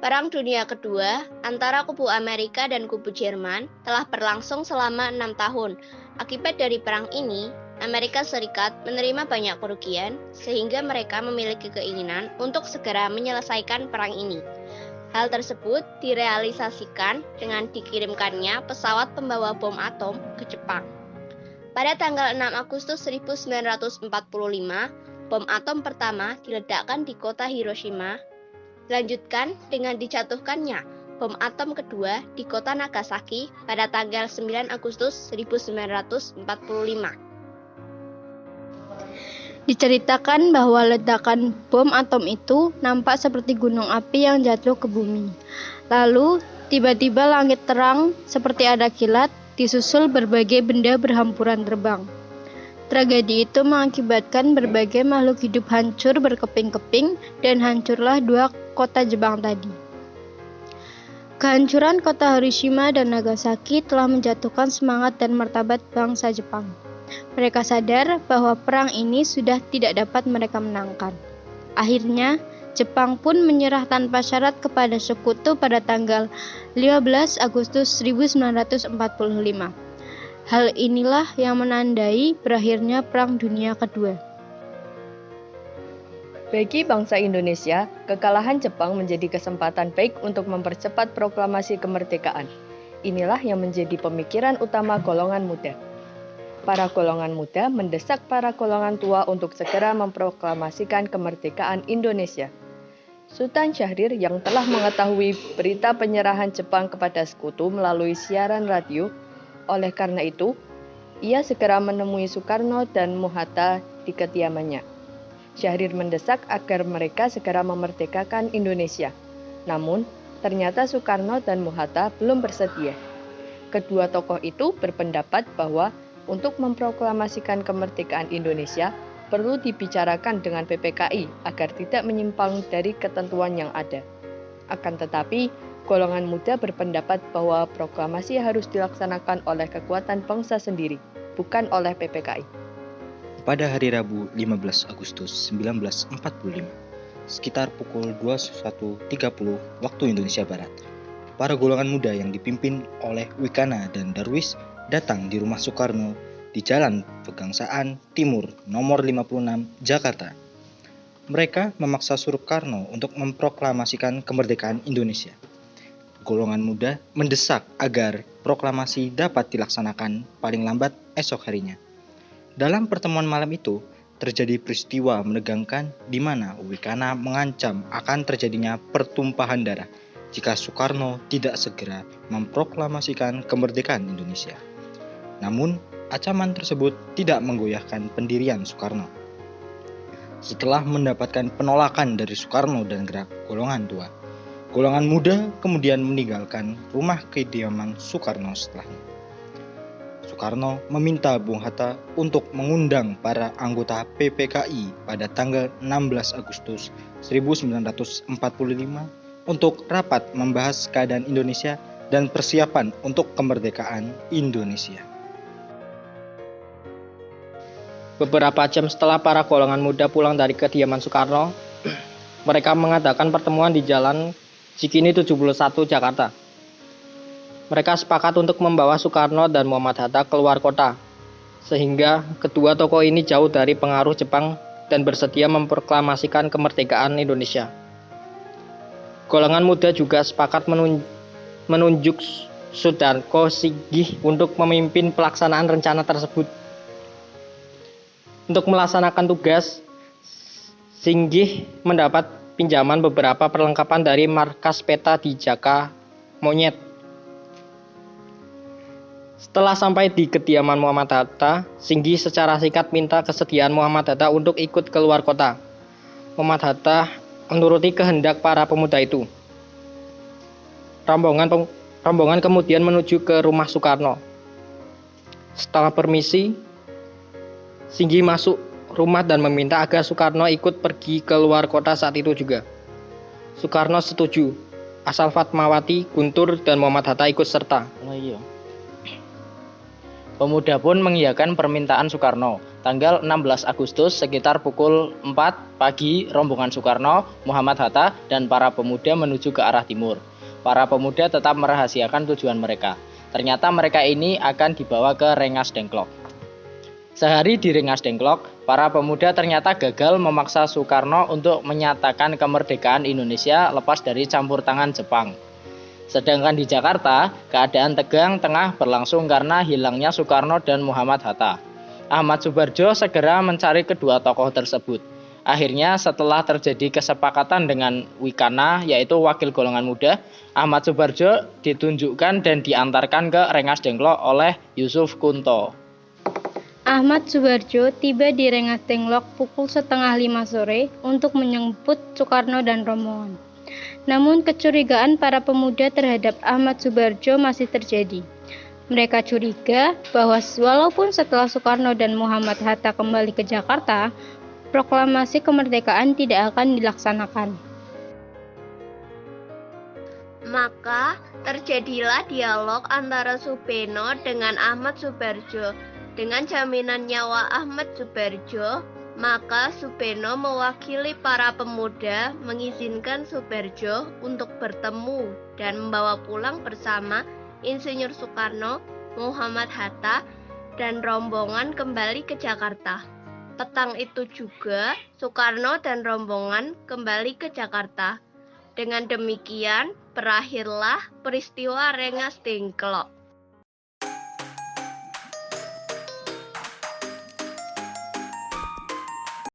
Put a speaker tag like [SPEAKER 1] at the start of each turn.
[SPEAKER 1] Perang Dunia Kedua antara kubu Amerika dan kubu Jerman telah berlangsung selama 6 tahun. Akibat dari perang ini, Amerika Serikat menerima banyak kerugian sehingga mereka memiliki keinginan untuk segera menyelesaikan perang ini. Hal tersebut direalisasikan dengan dikirimkannya pesawat pembawa bom atom ke Jepang. Pada tanggal 6 Agustus 1945, bom atom pertama diledakkan di kota Hiroshima. Dilanjutkan dengan dijatuhkannya bom atom kedua di kota Nagasaki pada tanggal 9 Agustus 1945.
[SPEAKER 2] Diceritakan bahwa ledakan bom atom itu nampak seperti gunung api yang jatuh ke bumi. Lalu, tiba-tiba langit terang seperti ada kilat, disusul berbagai benda berhamburan terbang. Tragedi itu mengakibatkan berbagai makhluk hidup hancur berkeping-keping dan hancurlah dua kota Jepang tadi. Kehancuran kota Hiroshima dan Nagasaki telah menjatuhkan semangat dan martabat bangsa Jepang. Mereka sadar bahwa perang ini sudah tidak dapat mereka menangkan. Akhirnya, Jepang pun menyerah tanpa syarat kepada sekutu pada tanggal 15 Agustus 1945. Hal inilah yang menandai berakhirnya Perang Dunia Kedua.
[SPEAKER 3] Bagi bangsa Indonesia, kekalahan Jepang menjadi kesempatan baik untuk mempercepat proklamasi kemerdekaan. Inilah yang menjadi pemikiran utama golongan muda. Para golongan muda mendesak para golongan tua untuk segera memproklamasikan kemerdekaan Indonesia. Sultan Syahrir yang telah mengetahui berita penyerahan Jepang kepada sekutu melalui siaran radio, oleh karena itu, ia segera menemui Soekarno dan Muhatta di kediamannya. Syahrir mendesak agar mereka segera memerdekakan Indonesia. Namun, ternyata Soekarno dan Muhatta belum bersedia. Kedua tokoh itu berpendapat bahwa untuk memproklamasikan kemerdekaan Indonesia perlu dibicarakan dengan PPKI agar tidak menyimpang dari ketentuan yang ada. Akan tetapi, golongan muda berpendapat bahwa proklamasi harus dilaksanakan oleh kekuatan bangsa sendiri, bukan oleh PPKI.
[SPEAKER 4] Pada hari Rabu 15 Agustus 1945, sekitar pukul 21.30 waktu Indonesia Barat, para golongan muda yang dipimpin oleh Wikana dan Darwis datang di rumah Soekarno di Jalan Pegangsaan Timur nomor 56 Jakarta. Mereka memaksa Soekarno untuk memproklamasikan kemerdekaan Indonesia. Golongan muda mendesak agar proklamasi dapat dilaksanakan paling lambat esok harinya. Dalam pertemuan malam itu, terjadi peristiwa menegangkan di mana Wikana mengancam akan terjadinya pertumpahan darah jika Soekarno tidak segera memproklamasikan kemerdekaan Indonesia. Namun, ancaman tersebut tidak menggoyahkan pendirian Soekarno. Setelah mendapatkan penolakan dari Soekarno dan gerak golongan tua, golongan muda kemudian meninggalkan rumah kediaman Soekarno setelahnya. Soekarno meminta Bung Hatta untuk mengundang para anggota PPKI pada tanggal 16 Agustus 1945 untuk rapat membahas keadaan Indonesia dan persiapan untuk kemerdekaan Indonesia.
[SPEAKER 5] Beberapa jam setelah para golongan muda pulang dari kediaman Soekarno, mereka mengadakan pertemuan di Jalan Cikini 71 Jakarta. Mereka sepakat untuk membawa Soekarno dan Muhammad Hatta keluar kota, sehingga kedua tokoh ini jauh dari pengaruh Jepang dan bersedia memproklamasikan kemerdekaan Indonesia. Golongan muda juga sepakat menunjuk Sudarko Singgih untuk memimpin pelaksanaan rencana tersebut. Untuk melaksanakan tugas, Singgih mendapat pinjaman beberapa perlengkapan dari markas peta di Jaka Monyet. Setelah sampai di kediaman Muhammad Hatta, Singgih secara singkat minta kesediaan Muhammad Hatta untuk ikut keluar kota. Muhammad Hatta menuruti kehendak para pemuda itu. Rombongan kemudian menuju ke rumah Soekarno. Setelah permisi, Singgih masuk rumah dan meminta agar Soekarno ikut pergi keluar kota saat itu juga. Soekarno setuju, asal Fatmawati, Guntur, dan Muhammad Hatta ikut serta. Pemuda pun mengiyakan permintaan Soekarno. Tanggal 16 Agustus sekitar pukul 4 pagi, rombongan Soekarno, Muhammad Hatta, dan para pemuda menuju ke arah timur. Para pemuda tetap merahasiakan tujuan mereka. Ternyata mereka ini akan dibawa ke Rengas Dengklok. Sehari di Rengas Dengklok, para pemuda ternyata gagal memaksa Soekarno untuk menyatakan kemerdekaan Indonesia lepas dari campur tangan Jepang. Sedangkan di Jakarta, keadaan tegang tengah berlangsung karena hilangnya Soekarno dan Muhammad Hatta. Ahmad Soebardjo segera mencari kedua tokoh tersebut. Akhirnya setelah terjadi kesepakatan dengan Wikana, yaitu wakil golongan muda, Ahmad Soebardjo ditunjukkan dan diantarkan ke Rengas Dengklok oleh Yusuf Kunto.
[SPEAKER 2] Ahmad Soebardjo tiba di Rengas Dengklok pukul 4:30 sore untuk menjemput Soekarno dan rombongan. Namun kecurigaan para pemuda terhadap Ahmad Soebardjo masih terjadi. Mereka curiga bahwa walaupun setelah Soekarno dan Muhammad Hatta kembali ke Jakarta, proklamasi kemerdekaan tidak akan dilaksanakan.
[SPEAKER 1] Maka terjadilah dialog antara Supeno dengan Ahmad Soebardjo. Dengan jaminan nyawa Ahmad Soebardjo, maka Supeno mewakili para pemuda mengizinkan Soebardjo untuk bertemu dan membawa pulang bersama Insinyur Soekarno, Muhammad Hatta, dan rombongan kembali ke Jakarta. Petang itu juga Soekarno dan rombongan kembali ke Jakarta. Dengan demikian berakhirlah peristiwa Rengas Dengklok.